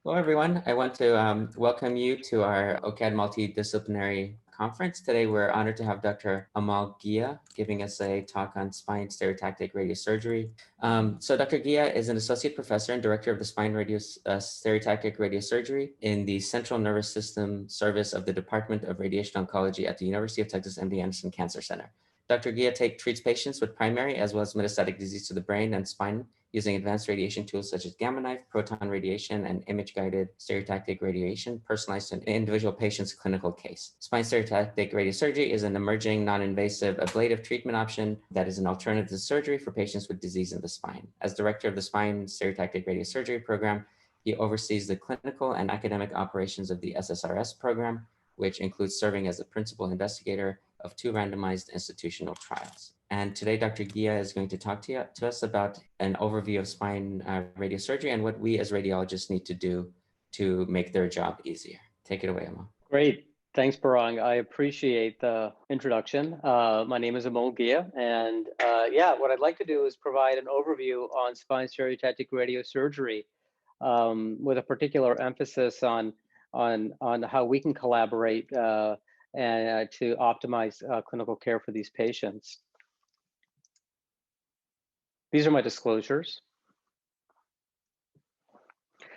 Hello, everyone. I want to welcome you to our OCAD Multidisciplinary Conference. Today, we're honored to have Dr. Amol Ghia giving us a talk on spine stereotactic radiosurgery. So Dr. Ghia is an associate professor and director of the stereotactic radiosurgery in the Central Nervous System Service of the Department of Radiation Oncology at the University of Texas M.D. Anderson Cancer Center. Dr. Ghia treats patients with primary as well as metastatic disease to the brain and spine using advanced radiation tools such as gamma knife, proton radiation, and image-guided stereotactic radiation personalized to an individual patient's clinical case. Spine stereotactic radiosurgery is an emerging non-invasive ablative treatment option that is an alternative to surgery for patients with disease in the spine. As director of the Spine Stereotactic Radiosurgery program, he oversees the clinical and academic operations of the SSRS program, which includes serving as the principal investigator of 2 randomized institutional trials. And today, Dr. Ghia is going to talk to us about an overview of spine radiosurgery and what we as radiologists need to do to make their job easier. Take it away, Amol. Great. Thanks, Parang. I appreciate the introduction. My name is Amol Ghia, and what I'd like to do is provide an overview on spine stereotactic radiosurgery with a particular emphasis on how we can collaborate and to optimize clinical care for these patients. These are my disclosures.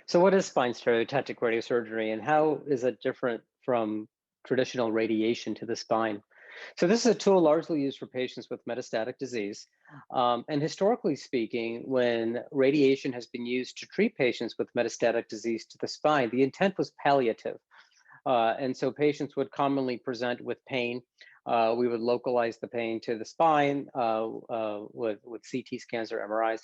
So what is spine stereotactic radiosurgery and how is it different from traditional radiation to the spine? So this is a tool largely used for patients with metastatic disease. And historically speaking, when radiation has been used to treat patients with metastatic disease to the spine, the intent was palliative. And so patients would commonly present with pain. We would localize the pain to the spine with CT scans or MRIs.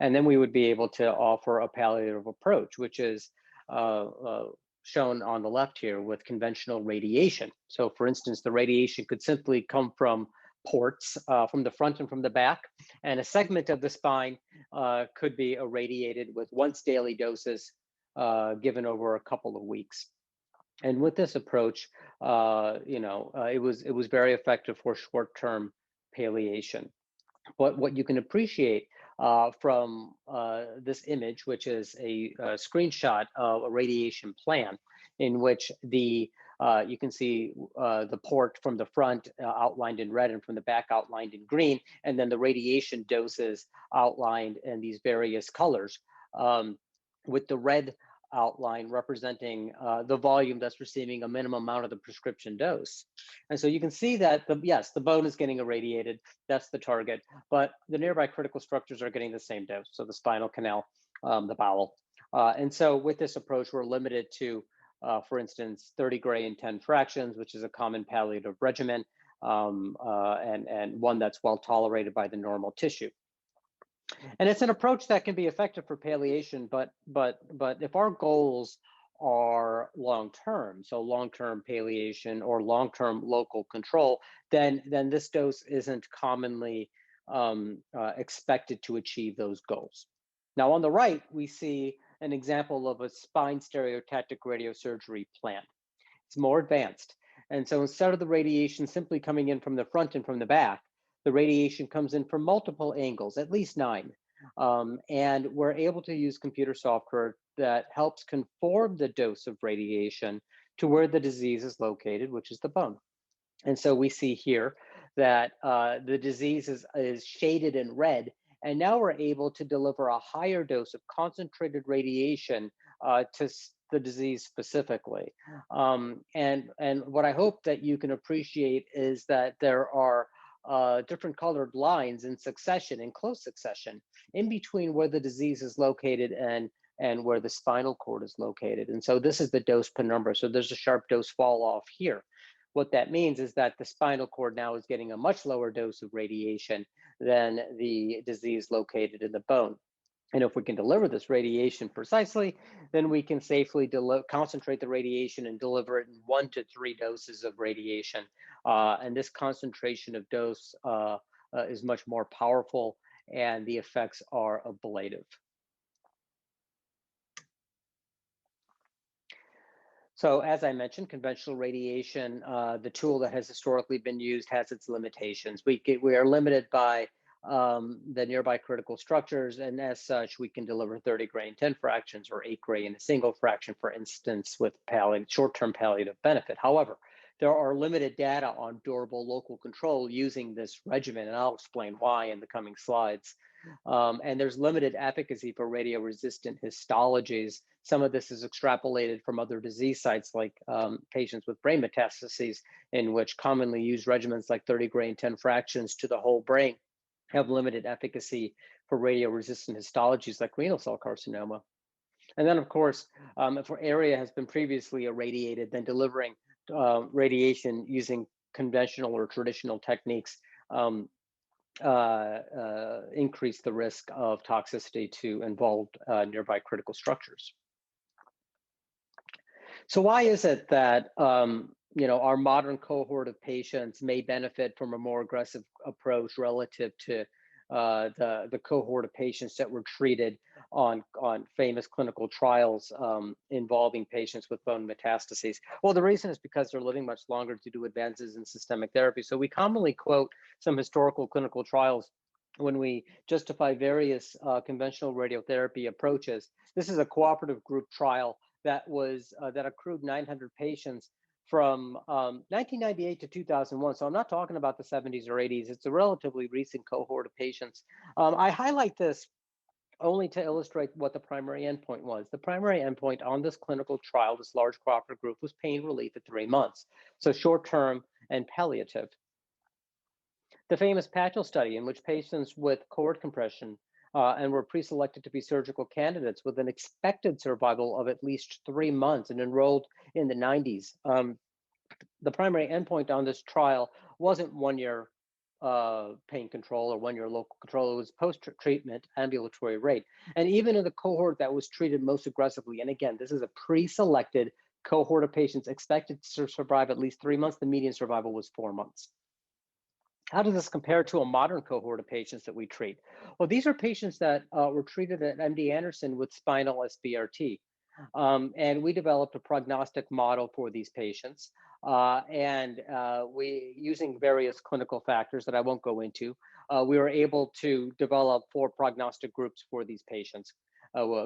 And then we would be able to offer a palliative approach, which is shown on the left here with conventional radiation. So for instance, the radiation could simply come from ports from the front and from the back, and a segment of the spine could be irradiated with once daily doses given over a couple of weeks. And with this approach, it was very effective for short-term palliation. But what you can appreciate from this image, which is a screenshot of a radiation plan, in which you can see the port from the front outlined in red and from the back outlined in green, and then the radiation doses outlined in these various colors, with the red outline representing the volume that's receiving a minimum amount of the prescription dose. And so you can see that, yes, the bone is getting irradiated, that's the target, but the nearby critical structures are getting the same dose, so the spinal canal, the bowel. And so with this approach, we're limited to, for instance, 30 gray in 10 fractions, which is a common palliative regimen, and one that's well tolerated by the normal tissue. And it's an approach that can be effective for palliation, but if our goals are long-term, so long-term palliation or long-term local control, then this dose isn't commonly expected to achieve those goals. Now on the right, we see an example of a spine stereotactic radiosurgery plan. It's more advanced. And so instead of the radiation simply coming in from the front and from the back, the radiation comes in from multiple angles, at least 9. And we're able to use computer software that helps conform the dose of radiation to where the disease is located, which is the bone. And so we see here that the disease is shaded in red, and now we're able to deliver a higher dose of concentrated radiation to the disease specifically. And what I hope that you can appreciate is that there are different colored lines in succession, in close succession, in between where the disease is located and where the spinal cord is located. And so this is the dose penumbra. So there's a sharp dose fall off here. What that means is that the spinal cord now is getting a much lower dose of radiation than the disease located in the bone. And if we can deliver this radiation precisely, then we can safely concentrate the radiation and deliver it in 1 to 3 doses of radiation. And this concentration of dose is much more powerful, and the effects are ablative. So as I mentioned, conventional radiation, the tool that has historically been used, has its limitations. We are limited by the nearby critical structures, and as such, we can deliver 30 gray in 10 fractions or 8 gray in a single fraction, for instance, with short-term palliative benefit. However, there are limited data on durable local control using this regimen, and I'll explain why in the coming slides. And there's limited efficacy for radioresistant histologies. Some of this is extrapolated from other disease sites, like patients with brain metastases, in which commonly used regimens like 30 gray in 10 fractions to the whole brain have limited efficacy for radioresistant histologies like renal cell carcinoma. And then, of course, if an area has been previously irradiated, then delivering radiation using conventional or traditional techniques increase the risk of toxicity to involved nearby critical structures. So why is it that our modern cohort of patients may benefit from a more aggressive approach relative to the cohort of patients that were treated on famous clinical trials involving patients with bone metastases? Well, the reason is because they're living much longer due to advances in systemic therapy. So we commonly quote some historical clinical trials when we justify various conventional radiotherapy approaches. This is a cooperative group trial that accrued 900 patients from 1998 to 2001. So I'm not talking about the 70s or 80s. It's a relatively recent cohort of patients. I highlight this only to illustrate what the primary endpoint was. The primary endpoint on this clinical trial, this large cooperative group, was pain relief at 3 months. So short-term and palliative. The famous Patio Study, in which patients with cord compression and were pre-selected to be surgical candidates with an expected survival of at least 3 months and enrolled in the 90s. The primary endpoint on this trial wasn't 1 year pain control or 1 year local control. It was post-treatment ambulatory rate. And even in the cohort that was treated most aggressively, and again, this is a pre-selected cohort of patients expected to survive at least 3 months, the median survival was 4 months. How does this compare to a modern cohort of patients that we treat? Well, these are patients that were treated at MD Anderson with spinal SBRT. And we developed a prognostic model for these patients. Using various clinical factors that I won't go into, we were able to develop 4 prognostic groups for these patients.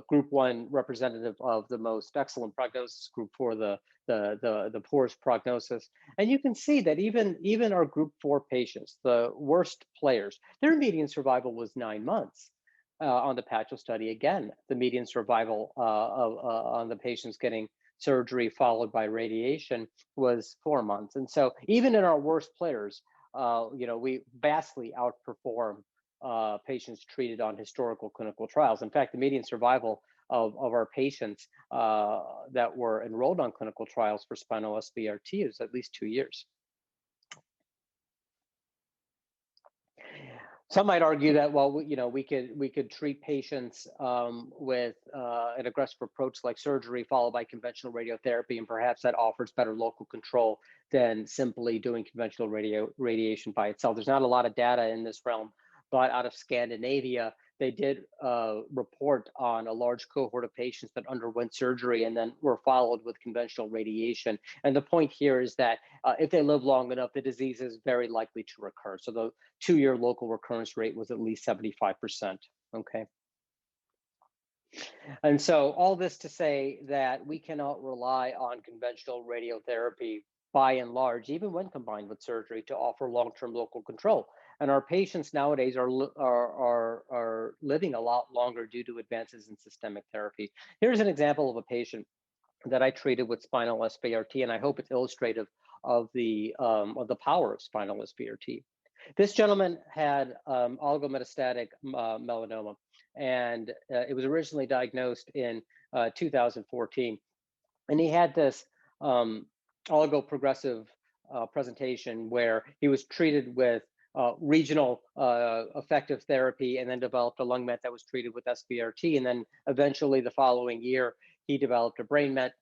Group 1 representative of the most excellent prognosis, group 4 the poorest prognosis. And you can see that even our group 4 patients, the worst players, their median survival was 9 months. On the Patio Study, again, the median survival on the patients getting surgery followed by radiation was 4 months. And so even in our worst players, we vastly outperform patients treated on historical clinical trials. In fact, the median survival of our patients that were enrolled on clinical trials for spinal SBRT is at least 2 years. Some might argue that, well, we could treat patients with an aggressive approach like surgery followed by conventional radiotherapy, and perhaps that offers better local control than simply doing conventional radiation by itself. There's not a lot of data in this realm, but out of Scandinavia, they did report on a large cohort of patients that underwent surgery and then were followed with conventional radiation. And the point here is that if they live long enough, the disease is very likely to recur. So the 2-year local recurrence rate was at least 75%, okay? And so all this to say that we cannot rely on conventional radiotherapy by and large, even when combined with surgery, to offer long-term local control. And our patients nowadays are living a lot longer due to advances in systemic therapy. Here's an example of a patient that I treated with spinal SBRT, and I hope it's illustrative of the power of spinal SBRT. This gentleman had oligometastatic melanoma, and it was originally diagnosed in 2014. And he had this oligoprogressive presentation where he was treated with regional effective therapy and then developed a lung met that was treated with SBRT. And then eventually the following year, he developed a brain met,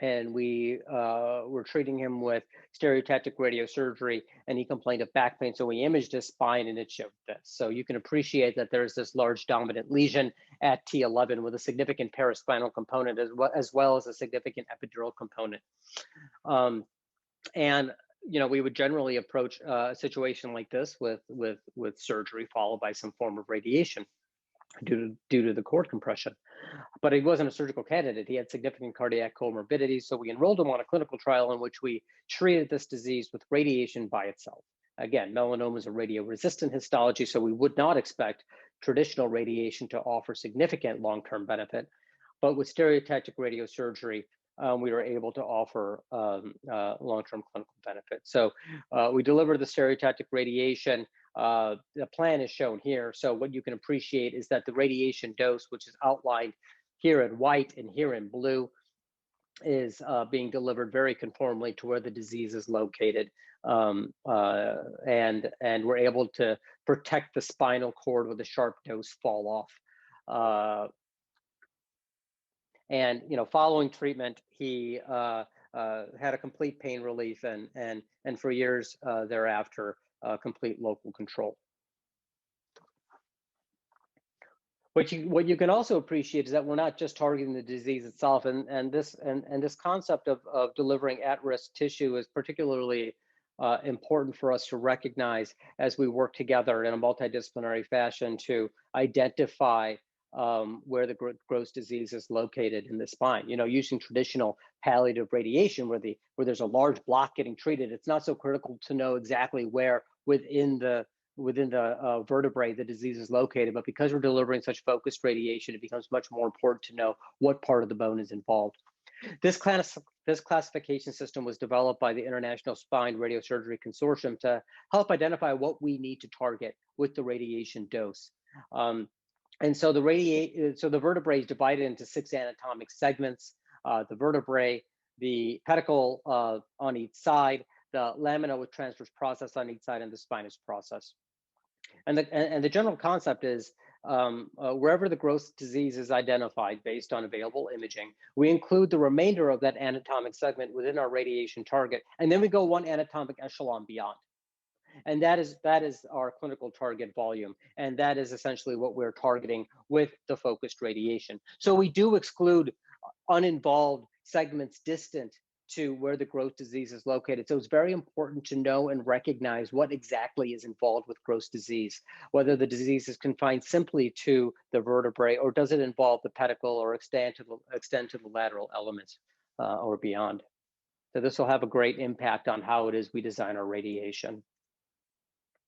and we were treating him with stereotactic radiosurgery, and he complained of back pain. So we imaged his spine and it showed this. So you can appreciate that there's this large dominant lesion at T11 with a significant paraspinal component as well as a significant epidural component. And we would generally approach a situation like this with surgery followed by some form of radiation due to the cord compression. But he wasn't a surgical candidate. He had significant cardiac comorbidities. So we enrolled him on a clinical trial in which we treated this disease with radiation by itself. Again, melanoma is a radio-resistant histology, so we would not expect traditional radiation to offer significant long-term benefit. But with stereotactic radiosurgery, we were able to offer long-term clinical benefit. So we delivered the stereotactic radiation. The plan is shown here. So what you can appreciate is that the radiation dose, which is outlined here in white and here in blue, is being delivered very conformably to where the disease is located. And we're able to protect the spinal cord with a sharp dose fall off. And following treatment, he had a complete pain relief and for years thereafter, complete local control. What you can also appreciate is that we're not just targeting the disease itself, and this concept of delivering at-risk tissue is particularly important for us to recognize as we work together in a multidisciplinary fashion to identify where the gross disease is located in the spine. Using traditional palliative radiation where there's a large block getting treated, it's not so critical to know exactly where within the vertebrae the disease is located, but because we're delivering such focused radiation, it becomes much more important to know what part of the bone is involved. This classification system was developed by the International Spine Radiosurgery Consortium to help identify what we need to target with the radiation dose. And so the vertebrae is divided into 6 anatomic segments: the vertebrae, the pedicle on each side, the lamina with transverse process on each side, and the spinous process. And the general concept is wherever the gross disease is identified based on available imaging, we include the remainder of that anatomic segment within our radiation target, and then we go one anatomic echelon beyond. And that is our clinical target volume, and that is essentially what we're targeting with the focused radiation. So we do exclude uninvolved segments distant to where the gross disease is located. So it's very important to know and recognize what exactly is involved with gross disease, whether the disease is confined simply to the vertebrae, or does it involve the pedicle or extend to the lateral elements or beyond. So this will have a great impact on how it is we design our radiation.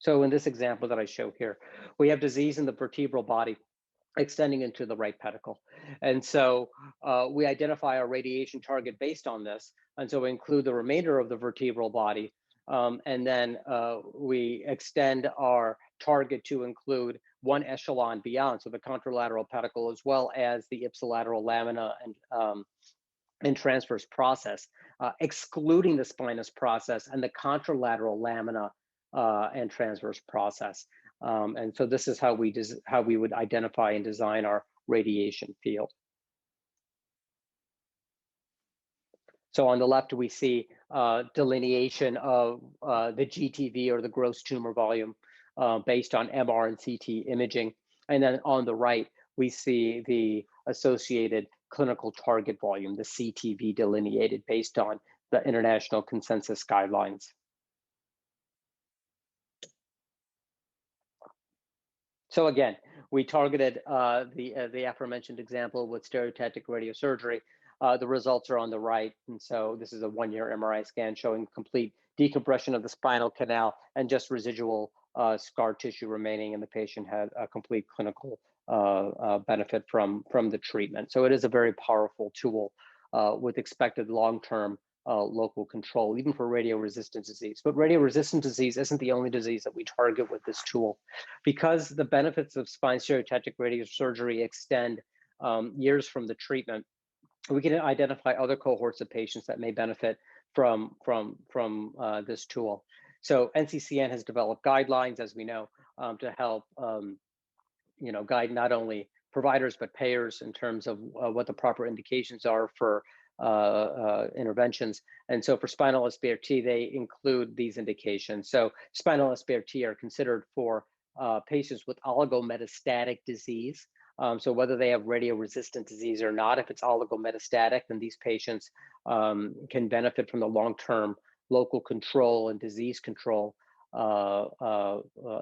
So in this example that I show here, we have disease in the vertebral body extending into the right pedicle. And so we identify our radiation target based on this. And so we include the remainder of the vertebral body. And then we extend our target to include one echelon beyond, so the contralateral pedicle, as well as the ipsilateral lamina and transverse process, excluding the spinous process and the contralateral lamina and transverse process. And so this is how we would identify and design our radiation field. So on the left, we see delineation of the GTV, or the gross tumor volume, based on MR and CT imaging. And then on the right, we see the associated clinical target volume, the CTV, delineated based on the international consensus guidelines. So again, we targeted the aforementioned example with stereotactic radiosurgery. The results are on the right. And so this is a 1-year MRI scan showing complete decompression of the spinal canal and just residual scar tissue remaining, and the patient had a complete clinical benefit from the treatment. So it is a very powerful tool with expected long-term local control, even for radio-resistant disease. But radio-resistant disease isn't the only disease that we target with this tool. Because the benefits of spine stereotactic radiosurgery extend years from the treatment, we can identify other cohorts of patients that may benefit from this tool. So NCCN has developed guidelines, as we know, to help guide not only providers but payers in terms of what the proper indications are for interventions. And so for spinal SBRT, they include these indications. So spinal SBRT are considered for patients with oligometastatic disease. So whether they have radio-resistant disease or not, if it's oligometastatic, then these patients can benefit from the long-term local control and disease control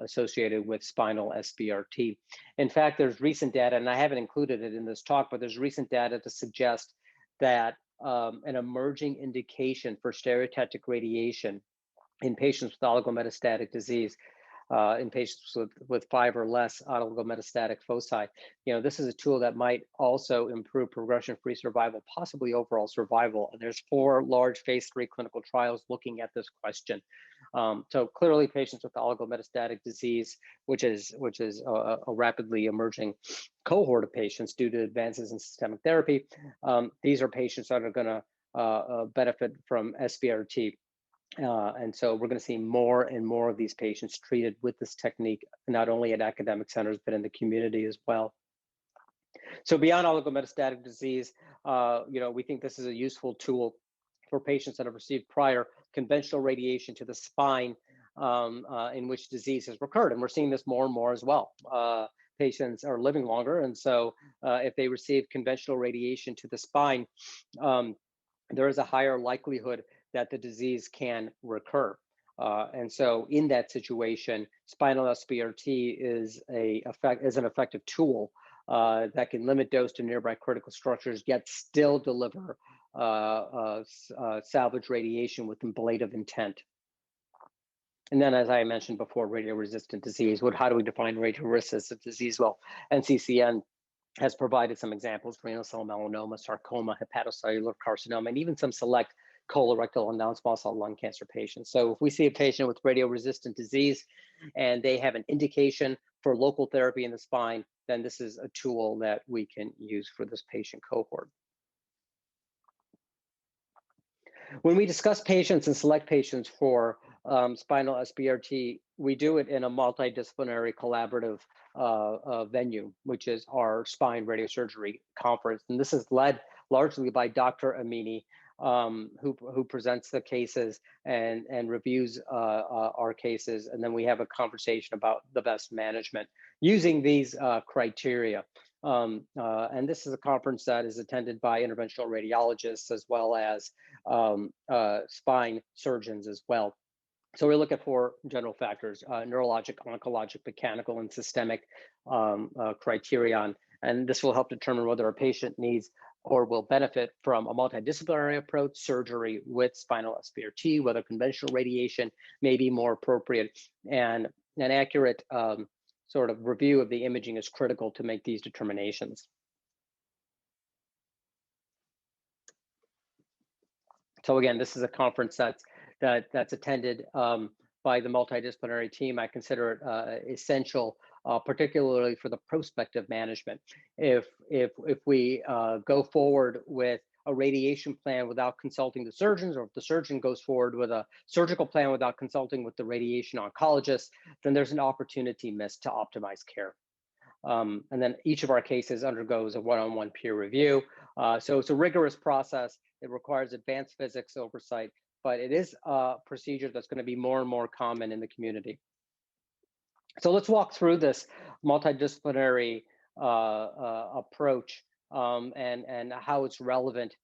associated with spinal SBRT. In fact, there's recent data, and I haven't included it in this talk, but there's recent data to suggest that an emerging indication for stereotactic radiation in patients with oligometastatic disease, in patients with 5 or less oligometastatic foci. This is a tool that might also improve progression-free survival, possibly overall survival. And there's 4 large phase 3 clinical trials looking at this question. So clearly patients with oligometastatic disease, which is a rapidly emerging cohort of patients due to advances in systemic therapy, these are patients that are gonna benefit from SBRT. And so we're going to see more and more of these patients treated with this technique, not only at academic centers, but in the community as well. So beyond oligometastatic disease, we think this is a useful tool for patients that have received prior conventional radiation to the spine in which disease has recurred. And we're seeing this more and more as well. Patients are living longer. And so if they receive conventional radiation to the spine, there is a higher likelihood that the disease can recur. And so in that situation, spinal SBRT is an effective tool that can limit dose to nearby critical structures, yet still deliver salvage radiation with ablative intent. And then, as I mentioned before, radioresistant disease. How do we define radioresistant disease? Well, NCCN has provided some examples: renal cell melanoma, sarcoma, hepatocellular carcinoma, and even some select colorectal and non-small cell lung cancer patients. So if we see a patient with radioresistant disease and they have an indication for local therapy in the spine, then this is a tool that we can use for this patient cohort. When we discuss patients and select patients for spinal SBRT, we do it in a multidisciplinary collaborative venue, which is our spine radiosurgery conference. And this is led largely by Dr. Amini, who presents the cases and reviews our cases. And then we have a conversation about the best management using these criteria. And this is a conference that is attended by interventional radiologists as well as spine surgeons as well. So we look at 4 general factors: neurologic, oncologic, mechanical, and systemic criterion. And this will help determine whether a patient needs or will benefit from a multidisciplinary approach, surgery with spinal SBRT, whether conventional radiation may be more appropriate. And an accurate sort of review of the imaging is critical to make these determinations. So again, this is a conference that's attended by the multidisciplinary team. I consider it essential, particularly for the prospective management. If we go forward with a radiation plan without consulting the surgeons, or if the surgeon goes forward with a surgical plan without consulting with the radiation oncologist, then there's an opportunity missed to optimize care. And then each of our cases undergoes a one-on-one peer review. So it's a rigorous process. It requires advanced physics oversight, but it is a procedure that's going to be more and more common in the community. So let's walk through this multidisciplinary approach and how it's relevant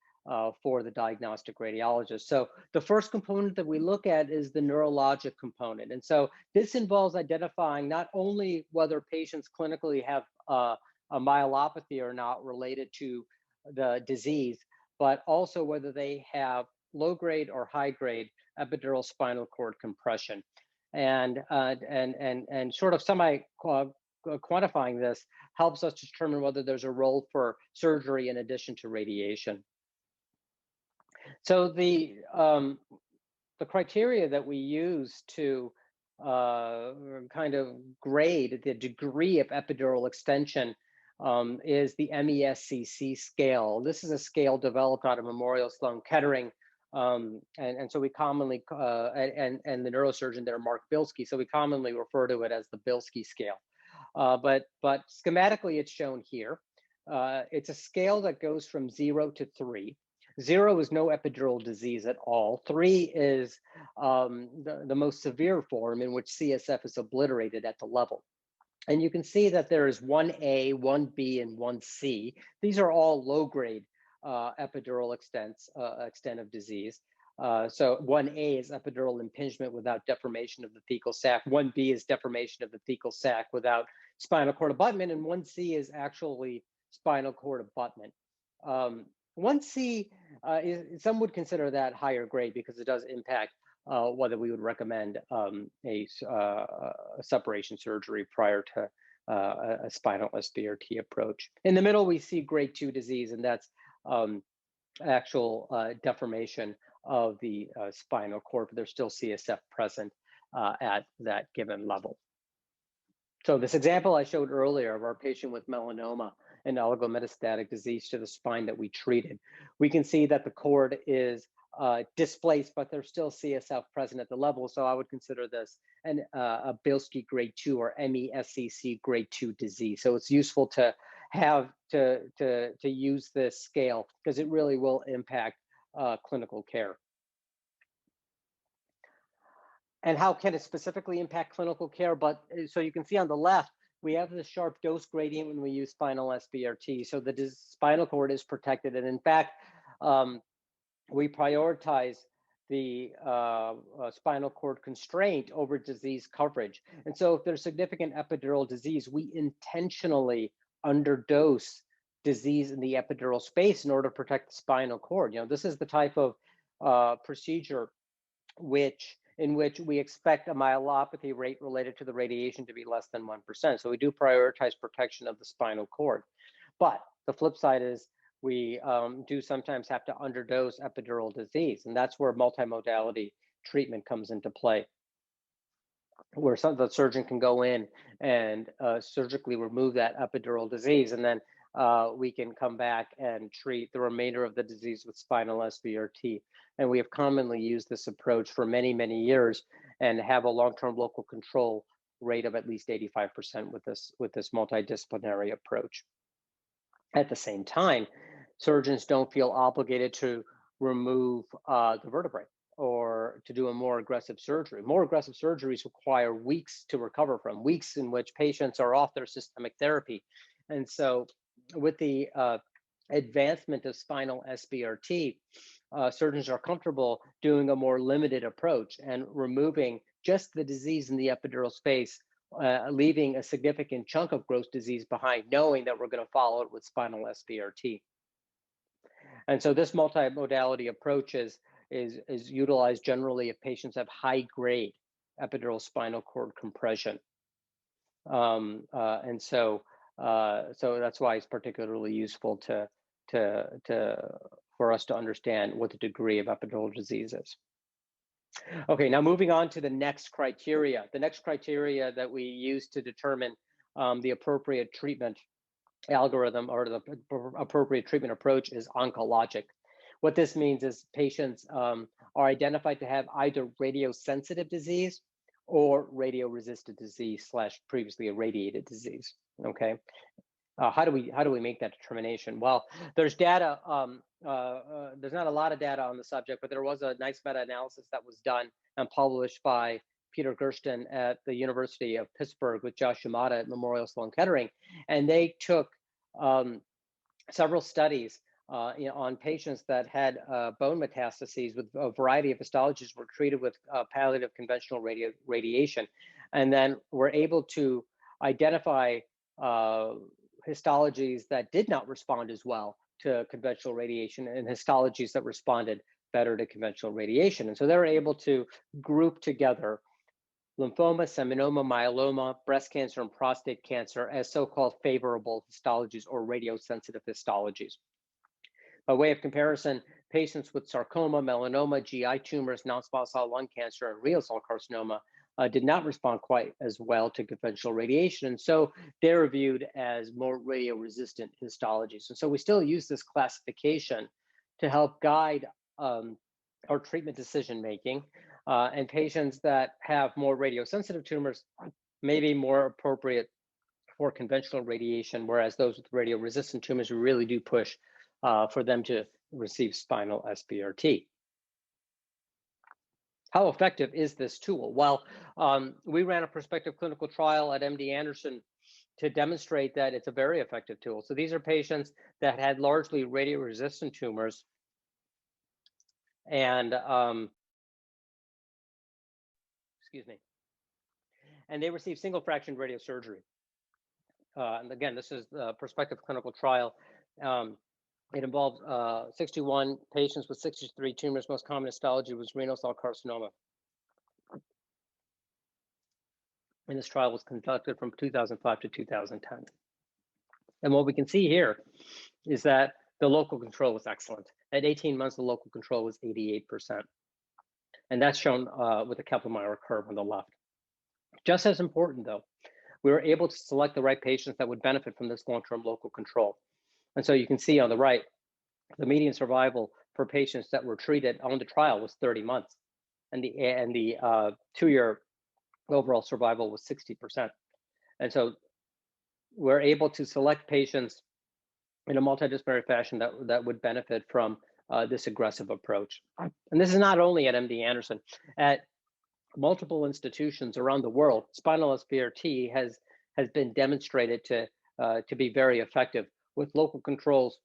for the diagnostic radiologist. So the first component that we look at is the neurologic component. And so this involves identifying not only whether patients clinically have a myelopathy or not related to the disease, but also whether they have low-grade or high-grade epidural spinal cord compression. And sort of quantifying this helps us determine whether there's a role for surgery in addition to radiation. So the criteria that we use to kind of grade the degree of epidural extension is the MESCC scale. This is a scale developed out of Memorial Sloan Kettering. And so we commonly, and the neurosurgeon there, Mark Bilski, so we commonly refer to it as the Bilski scale. But schematically, it's shown here. It's a scale that goes from 0 to 3. 0 is no epidural disease at all. 3 is the most severe form in which CSF is obliterated at the level. And you can see that there is 1A, 1B, and 1C. These are all low-grade epidural extent of disease. So 1A is epidural impingement without deformation of the thecal sac. 1B is deformation of the thecal sac without spinal cord abutment. And 1C is actually spinal cord abutment. 1C, some would consider that higher grade because it does impact whether we would recommend a separation surgery prior to a spinal SBRT approach. In the middle, we see grade 2 disease, and that's actual deformation of the spinal cord, but there's still CSF present at that given level. So this example I showed earlier of our patient with melanoma and oligometastatic disease to the spine that we treated, we can see that the cord is displaced, but there's still CSF present at the level. So I would consider this a Bilski grade 2 or MESCC grade 2 disease. So it's useful to have to use this scale because it really will impact clinical care. And how can it specifically impact clinical care? But so you can see on the left, we have the sharp dose gradient when we use spinal SBRT. So the spinal cord is protected. And in fact, we prioritize the spinal cord constraint over disease coverage. And so if there's significant epidural disease, we intentionally underdose disease in the epidural space in order to protect the spinal cord. You know, this is the type of procedure in which we expect a myelopathy rate related to the radiation to be less than 1%. So we do prioritize protection of the spinal cord. But the flip side is we do sometimes have to underdose epidural disease, and that's where multimodality treatment comes into play, where the surgeon can go in and surgically remove that epidural disease, and then we can come back and treat the remainder of the disease with spinal SBRT. And we have commonly used this approach for many, many years and have a long-term local control rate of at least 85% with this multidisciplinary approach. At the same time, surgeons don't feel obligated to remove the vertebrae or to do a more aggressive surgery. More aggressive surgeries require weeks to recover from, weeks in which patients are off their systemic therapy. And so with the advancement of spinal SBRT, surgeons are comfortable doing a more limited approach and removing just the disease in the epidural space, leaving a significant chunk of gross disease behind, knowing that we're going to follow it with spinal SBRT. And so this multimodality approach is utilized generally if patients have high-grade epidural spinal cord compression. And so that's why it's particularly useful for us to understand what the degree of epidural disease is. Okay, now moving on to the next criteria. The next criteria that we use to determine the appropriate treatment algorithm or the appropriate treatment approach is oncologic. What this means is patients are identified to have either radiosensitive disease or radioresistant disease / previously irradiated disease. Okay, how do we make that determination? Well, there's data. There's not a lot of data on the subject, but there was a nice meta-analysis that was done and published by Peter Gersten at the University of Pittsburgh with Josh Yamada at Memorial Sloan Kettering, and they took several studies on patients that had bone metastases with a variety of histologies, were treated with palliative conventional radiation, and then were able to identify histologies that did not respond as well to conventional radiation and histologies that responded better to conventional radiation. And so they were able to group together lymphoma, seminoma, myeloma, breast cancer, and prostate cancer as so-called favorable histologies or radiosensitive histologies. By way of comparison, patients with sarcoma, melanoma, GI tumors, non-small cell lung cancer, and renal cell carcinoma did not respond quite as well to conventional radiation. And so they're viewed as more radioresistant histologies. And so we still use this classification to help guide our treatment decision-making. And patients that have more radiosensitive tumors may be more appropriate for conventional radiation, whereas those with radioresistant tumors, we really do push for them to receive spinal SBRT. How effective is this tool? Well, we ran a prospective clinical trial at MD Anderson to demonstrate that it's a very effective tool. So these are patients that had largely radioresistant tumors and excuse me, and they received single fraction radiosurgery. And again, this is a prospective clinical trial. It involved 61 patients with 63 tumors. Most common histology was renal cell carcinoma. And this trial was conducted from 2005 to 2010. And what we can see here is that the local control was excellent. At 18 months, the local control was 88%. And that's shown with the Kaplan-Meier curve on the left. Just as important, though, we were able to select the right patients that would benefit from this long-term local control. And so you can see on the right, the median survival for patients that were treated on the trial was 30 months. And the 2-year overall survival was 60%. And so we're able to select patients in a multidisciplinary fashion that would benefit from this aggressive approach. And this is not only at MD Anderson. At multiple institutions around the world, spinal SBRT has been demonstrated to be very effective with local controls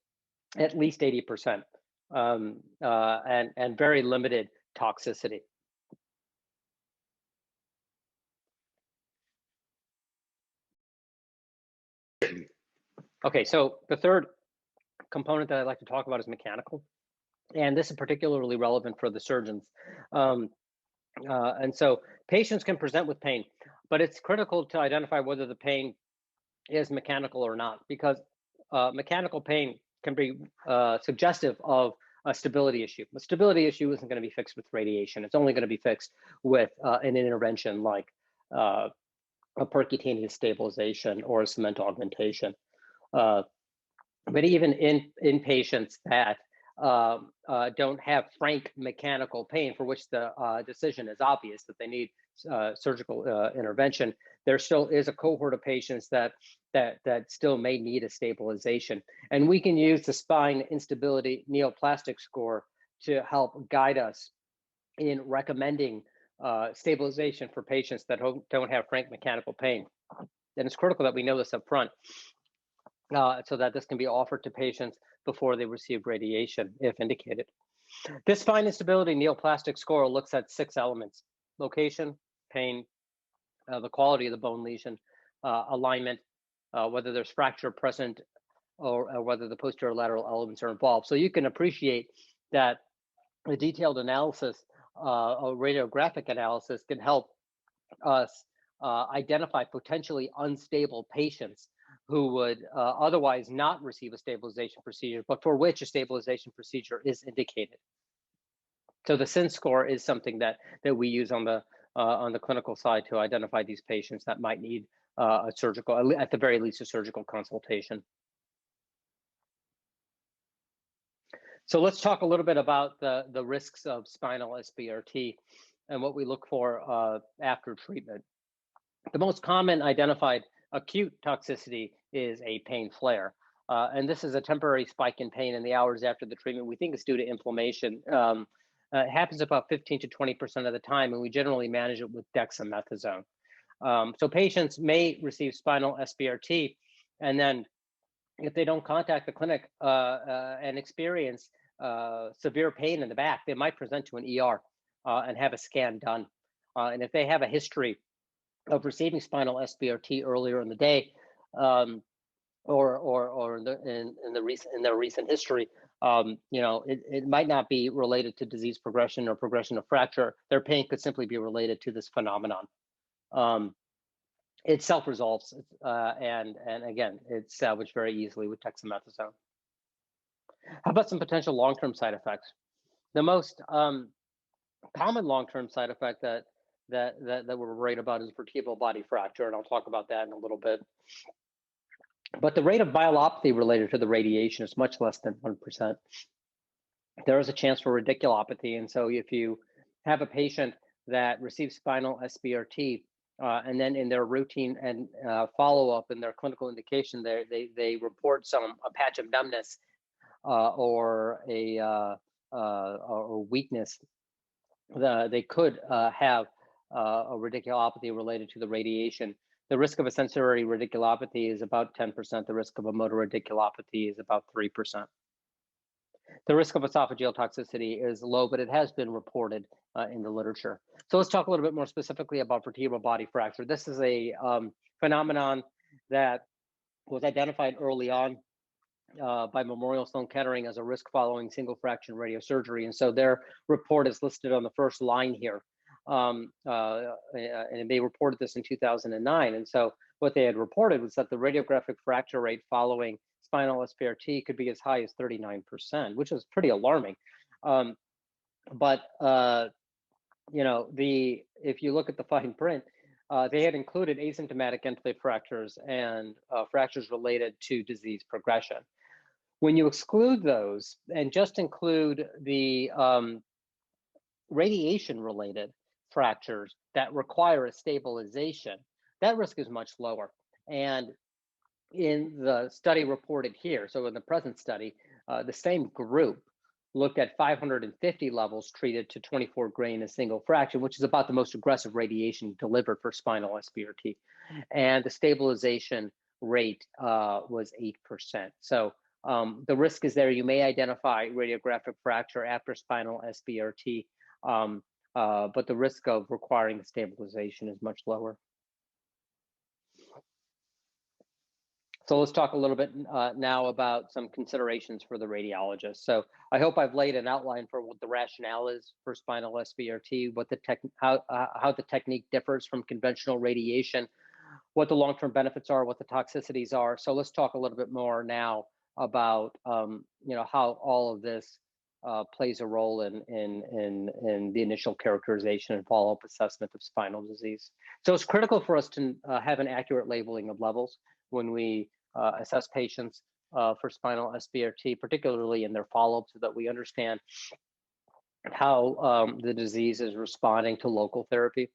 at least 80% and very limited toxicity. Okay, so the third component that I'd like to talk about is mechanical. And this is particularly relevant for the surgeons. And so patients can present with pain, but it's critical to identify whether the pain is mechanical or not, because mechanical pain can be suggestive of a stability issue. A stability issue isn't going to be fixed with radiation. It's only going to be fixed with an intervention like a percutaneous stabilization or a cement augmentation. But even in patients that don't have frank mechanical pain, for which the decision is obvious that they need surgical intervention, there still is a cohort of patients that still may need a stabilization. And we can use the spine instability neoplastic score to help guide us in recommending stabilization for patients that don't have frank mechanical pain. And it's critical that we know this up front so that this can be offered to patients before they receive radiation, if indicated. This spine instability neoplastic score looks at 6 elements: location, pain, the quality of the bone lesion, alignment, whether there's fracture present, or whether the posterior lateral elements are involved. So you can appreciate that a detailed analysis, a radiographic analysis, can help us identify potentially unstable patients who would otherwise not receive a stabilization procedure, but for which a stabilization procedure is indicated. So the SIN score is something that we use on the clinical side to identify these patients that might need a surgical, at the very least, a surgical consultation. So let's talk a little bit about the risks of spinal SBRT and what we look for after treatment. The most common identified acute toxicity is a pain flare. And this is a temporary spike in pain in the hours after the treatment. We think it's due to inflammation. It happens about 15 to 20% of the time, and we generally manage it with dexamethasone. So patients may receive spinal SBRT, and then if they don't contact the clinic and experience severe pain in the back, they might present to an ER and have a scan done. And if they have a history of receiving spinal SBRT earlier in the day, or in their recent history, it might not be related to disease progression or progression of fracture. Their pain could simply be related to this phenomenon. It self-resolves, and again, it's salvaged very easily with dexamethasone. How about some potential long-term side effects? The most common long-term side effect that we're worried about is vertebral body fracture, and I'll talk about that in a little bit. But the rate of myelopathy related to the radiation is much less than 1%. There is a chance for radiculopathy, and so if you have a patient that receives spinal SBRT, and then in their routine and follow-up in their clinical indication, they report a patch of numbness or weakness, they could have a radiculopathy related to the radiation. The risk of a sensory radiculopathy is about 10%. The risk of a motor radiculopathy is about 3%. The risk of esophageal toxicity is low, but it has been reported in the literature. So let's talk a little bit more specifically about vertebral body fracture. This is a phenomenon that was identified early on by Memorial Sloan Kettering as a risk following single fraction radiosurgery. And so their report is listed on the first line here. And they reported this in 2009. And so what they had reported was that the radiographic fracture rate following spinal SBRT could be as high as 39%, which is pretty alarming. You know, if you look at the fine print, they had included asymptomatic end-plate fractures and fractures related to disease progression. When you exclude those and just include the radiation-related fractures that require a stabilization, that risk is much lower. And in the study reported here, so in the present study, the same group looked at 550 levels treated to 24 gray in a single fraction, which is about the most aggressive radiation delivered for spinal SBRT. And the stabilization rate was 8%. So the risk is there. You may identify radiographic fracture after spinal SBRT, but the risk of requiring stabilization is much lower. So let's talk a little bit now about some considerations for the radiologist. So I hope I've laid an outline for what the rationale is for spinal SBRT, what the how the technique differs from conventional radiation, what the long-term benefits are, what the toxicities are. So let's talk a little bit more now about you know, how all of this plays a role in the initial characterization and follow-up assessment of spinal disease. So it's critical for us to have an accurate labeling of levels when we assess patients for spinal SBRT, particularly in their follow-up, so that we understand how the disease is responding to local therapy.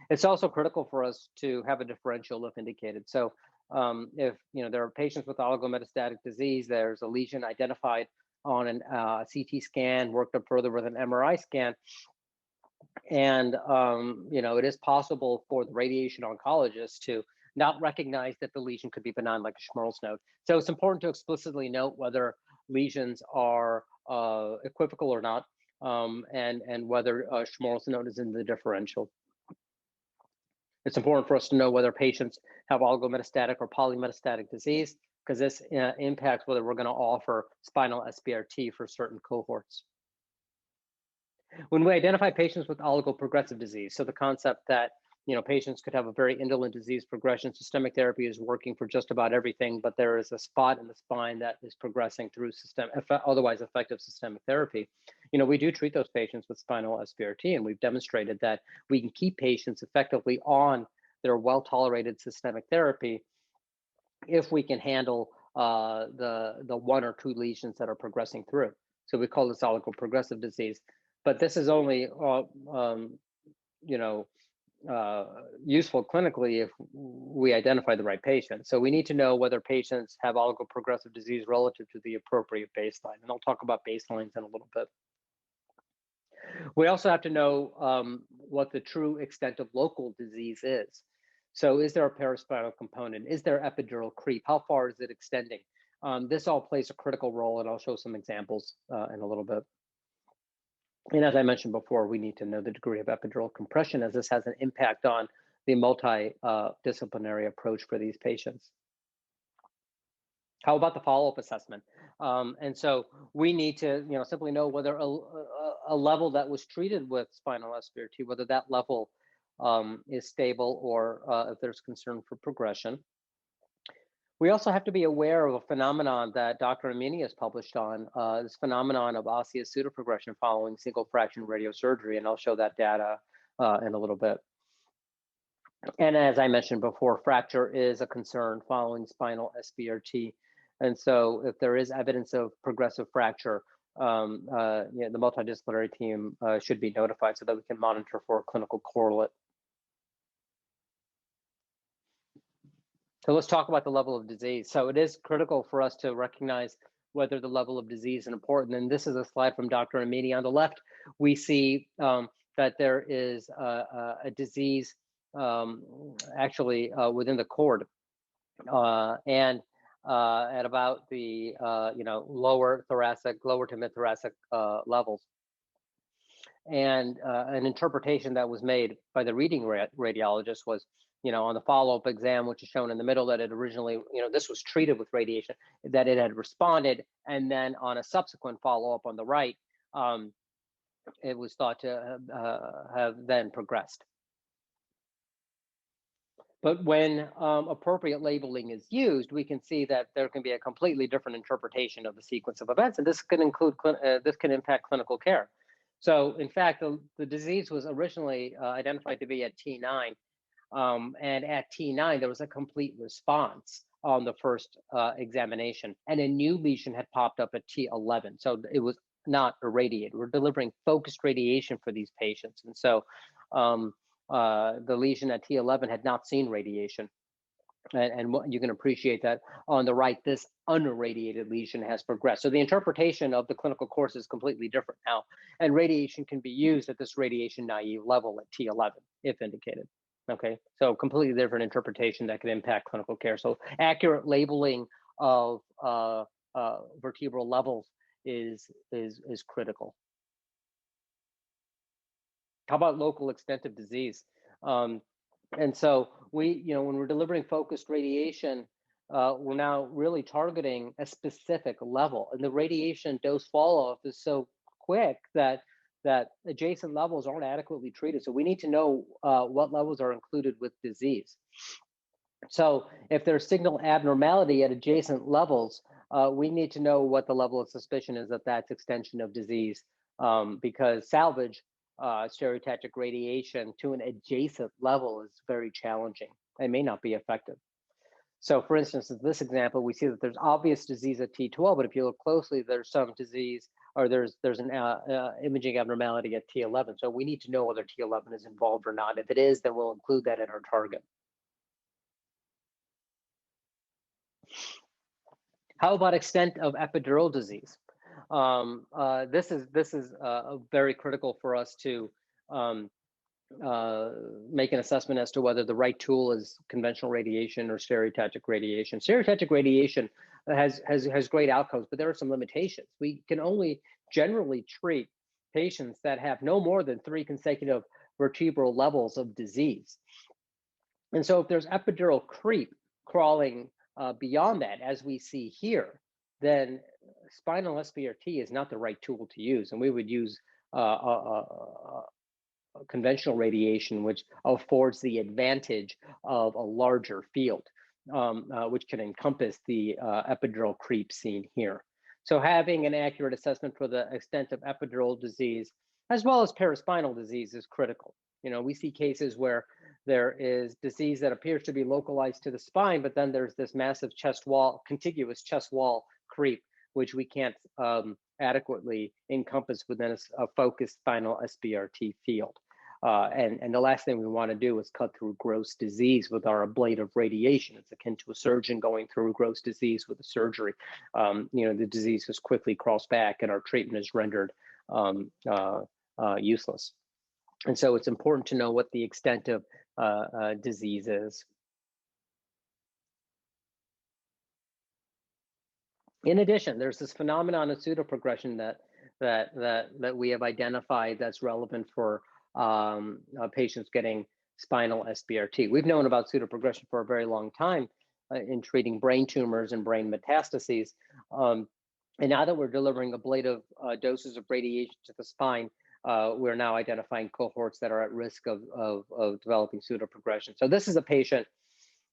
It's also critical for us to have a differential if indicated. So if you know there are patients with oligometastatic disease, there's a lesion identified on an CT scan, worked up further with an MRI scan, and you know, it is possible for the radiation oncologist to not recognize that the lesion could be benign, like a Schmerl's node. So it's important to explicitly note whether lesions are equivocal or not, and whether Schmerl's node is in the differential. It's important for us to know whether patients have oligometastatic or polymetastatic disease, because this impacts whether we're going to offer spinal SBRT for certain cohorts. When we identify patients with oligoprogressive disease, so the concept that you know patients could have a very indolent disease progression, systemic therapy is working for just about everything, but there is a spot in the spine that is progressing through otherwise effective systemic therapy. You know, we do treat those patients with spinal SBRT, and we've demonstrated that we can keep patients effectively on their well-tolerated systemic therapy if we can handle the one or two lesions that are progressing through. So we call this oligoprogressive disease, but this is only you know, useful clinically if we identify the right patient. So we need to know whether patients have oligoprogressive disease relative to the appropriate baseline, and I'll talk about baselines in a little bit. We also have to know what the true extent of local disease is. So is there a paraspinal component? Is there epidural creep? How far is it extending? This all plays a critical role, and I'll show some examples in a little bit. And as I mentioned before, we need to know the degree of epidural compression, as this has an impact on the multidisciplinary approach for these patients. How about the follow-up assessment? And so we need to, you know, simply know whether a level that was treated with spinal SBRT, whether that level is stable or if there's concern for progression. We also have to be aware of a phenomenon that Dr. Amini has published on, this phenomenon of osseous pseudoprogression following single fraction radiosurgery, and I'll show that data in a little bit. And as I mentioned before, fracture is a concern following spinal SBRT. And so if there is evidence of progressive fracture, you know, the multidisciplinary team should be notified so that we can monitor for a clinical correlate. So let's talk about the level of disease. So it is critical for us to recognize whether the level of disease is important. And this is a slide from Dr. Amini. On the left, we see that there is a disease actually within the cord. And at about the lower thoracic, lower to mid thoracic levels. And an interpretation that was made by the reading radiologist was, on the follow-up exam, which is shown in the middle, that it originally, this was treated with radiation, that it had responded, and then on a subsequent follow-up on the right, it was thought to have then progressed. But when appropriate labeling is used, we can see that there can be a completely different interpretation of the sequence of events, and this can include this can impact clinical care. So, in fact, the disease was originally identified to be at T9, and at T9 there was a complete response on the first examination, and a new lesion had popped up at T11. So it was not irradiated. We're delivering focused radiation for these patients, and so the lesion at T11 had not seen radiation. And you can appreciate that on the right, this unirradiated lesion has progressed. So the interpretation of the clinical course is completely different now. And radiation can be used at this radiation naive level at T11, if indicated. Okay, so completely different interpretation that can impact clinical care. So accurate labeling of vertebral levels is critical. How about local extent of disease? And so when we're delivering focused radiation, we're now really targeting a specific level, and the radiation dose fall-off is so quick that adjacent levels aren't adequately treated. So we need to know what levels are included with disease. So if there's signal abnormality at adjacent levels, we need to know what the level of suspicion is that that's extension of disease, because salvage stereotactic radiation to an adjacent level is very challenging. It may not be effective. So for instance, in this example, we see that there's obvious disease at T12, but if you look closely, there's some disease, or there's an imaging abnormality at T11. So we need to know whether T11 is involved or not. If it is, then we'll include that in our target. How about extent of epidural disease? This is very critical for us to make an assessment as to whether the right tool is conventional radiation or stereotactic radiation. Stereotactic radiation has great outcomes, but there are some limitations. We can only generally treat patients that have no more than 3 consecutive vertebral levels of disease. And so if there's epidural creep crawling beyond that, as we see here, then spinal SBRT is not the right tool to use, and we would use conventional radiation, which affords the advantage of a larger field, which can encompass the epidural creep seen here. So having an accurate assessment for the extent of epidural disease, as well as paraspinal disease, is critical. We see cases where there is disease that appears to be localized to the spine, but then there's this massive chest wall, contiguous chest wall creep, which we can't adequately encompass within a focused spinal SBRT field. And the last thing we want to do is cut through gross disease with our ablative radiation. It's akin to a surgeon going through gross disease with a surgery. The disease just quickly crawls back, and our treatment is rendered useless. And so it's important to know what the extent of disease is. In addition, there's this phenomenon of pseudoprogression that we have identified that's relevant for patients getting spinal SBRT. We've known about pseudoprogression for a very long time in treating brain tumors and brain metastases. And now that we're delivering ablative doses of radiation to the spine, we're now identifying cohorts that are at risk of developing pseudoprogression. So this is a patient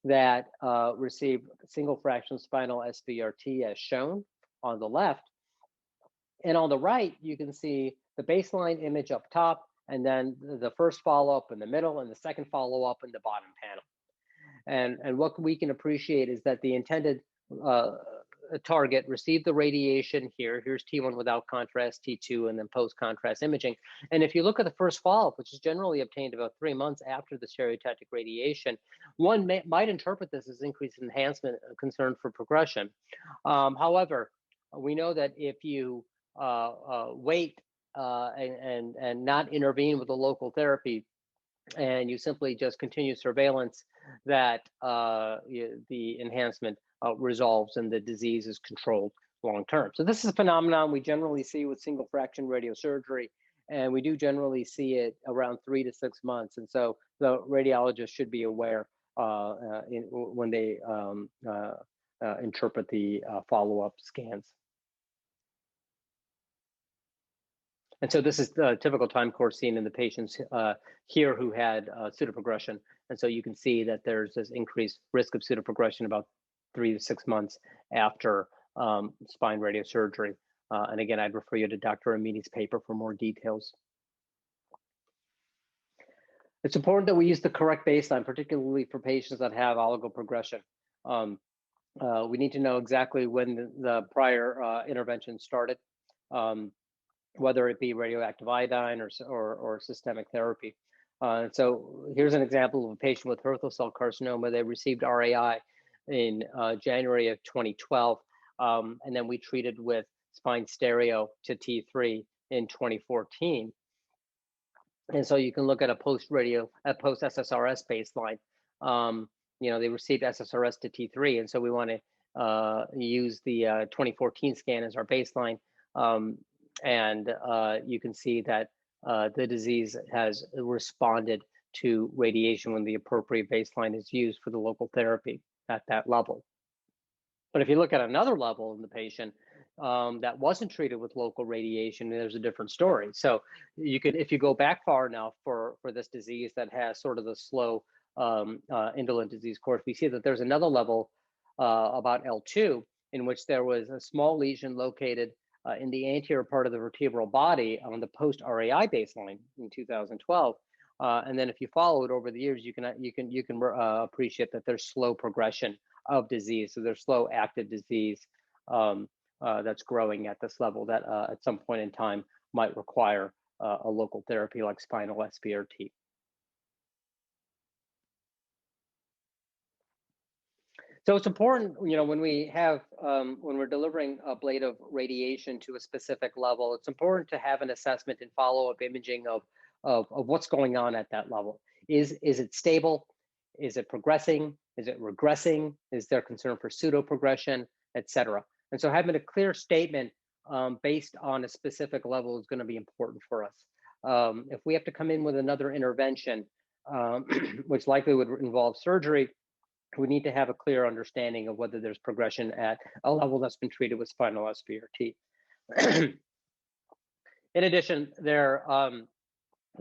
that received single fraction spinal SBRT as shown on the left. And on the right, you can see the baseline image up top, and then the first follow-up in the middle, and the second follow-up in the bottom panel. And what we can appreciate is that the intended target received the radiation here. Here's T1 without contrast, T2, and then post-contrast imaging. And if you look at the first follow-up, which is generally obtained about 3 months after the stereotactic radiation, one might interpret this as increased enhancement concern for progression. However, we know that if you wait and not intervene with a local therapy, and you simply just continue surveillance, that the enhancement resolves and the disease is controlled long term. So this is a phenomenon we generally see with single fraction radiosurgery, and we do generally see it around 3 to 6 months. And so the radiologist should be aware when they interpret the follow-up scans. And so this is the typical time course seen in the patients here who had pseudoprogression. And so you can see that there's this increased risk of pseudoprogression about 3 to 6 months after spine radiosurgery. And again, I'd refer you to Dr. Amini's paper for more details. It's important that we use the correct baseline, particularly for patients that have oligoprogression. We need to know exactly when the prior intervention started, whether it be radioactive iodine or systemic therapy. So here's an example of a patient with Hürthle cell carcinoma. They received RAI in January of 2012, and then we treated with spine stereo to T3 in 2014. And so you can look at a post SSRS baseline. They received SSRS to T3, and so we want to use the 2014 scan as our baseline. And you can see that the disease has responded to radiation when the appropriate baseline is used for the local therapy at that level. But if you look at another level in the patient that wasn't treated with local radiation, there's a different story. So you could, if you go back far enough for this disease that has sort of the slow indolent disease course, we see that there's another level about L2 in which there was a small lesion located in the anterior part of the vertebral body on the post-RAI baseline in 2012. And then if you follow it over the years, you can appreciate that there's slow progression of disease. So there's slow active disease that's growing at this level that at some point in time might require a local therapy like spinal SBRT. So it's important, when we have, when we're delivering ablative radiation to a specific level, it's important to have an assessment and follow-up imaging of what's going on at that level. Is it stable? Is it progressing? Is it regressing? Is there concern for pseudoprogression, et cetera? And so having a clear statement based on a specific level is going to be important for us. If we have to come in with another intervention, which likely would involve surgery, we need to have a clear understanding of whether there's progression at a level that's been treated with spinal SBRT. In addition, there are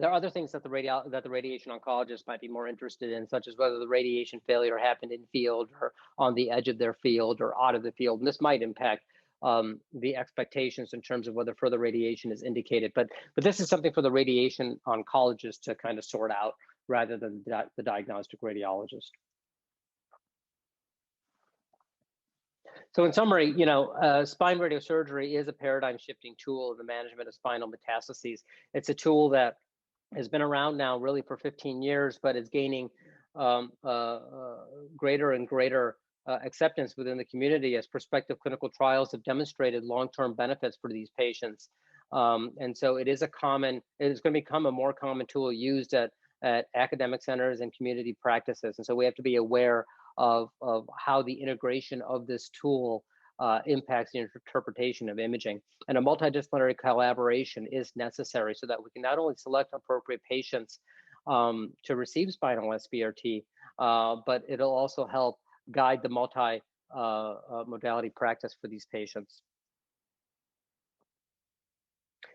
other things that the radiation oncologist might be more interested in, such as whether the radiation failure happened in field or on the edge of their field or out of the field. And this might impact the expectations in terms of whether further radiation is indicated. But this is something for the radiation oncologist to kind of sort out rather than the diagnostic radiologist. So in summary, spine radiosurgery is a paradigm-shifting tool in the management of spinal metastases. It's a tool that has been around now really for 15 years, but is gaining greater and greater acceptance within the community as prospective clinical trials have demonstrated long-term benefits for these patients. And so it is going to become a more common tool used at academic centers and community practices. And so we have to be aware of how the integration of this tool impacts the interpretation of imaging. And a multidisciplinary collaboration is necessary so that we can not only select appropriate patients to receive spinal SBRT, but it'll also help guide the multi-modality practice for these patients.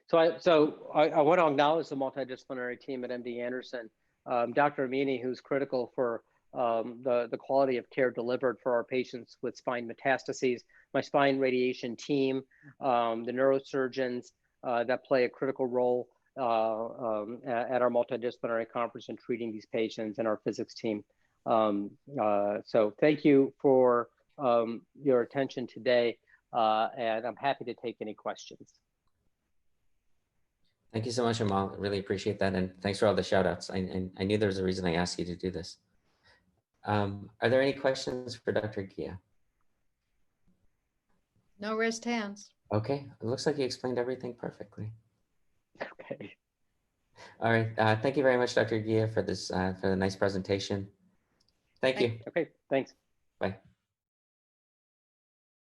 So I want to acknowledge the multidisciplinary team at MD Anderson, Dr. Amini, who's critical for the quality of care delivered for our patients with spine metastases, my spine radiation team, the neurosurgeons that play a critical role at our multidisciplinary conference in treating these patients, and our physics team. So thank you for your attention today, and I'm happy to take any questions. Thank you so much, Amol. Really appreciate that. And thanks for all the shout outs. I knew there was a reason I asked you to do this. Are there any questions for Dr. Ghia? No raised hands. Okay, it looks like you explained everything perfectly. Okay. All right, thank you very much, Dr. Ghia, for this for the nice presentation. Thank you. Okay, thanks. Bye.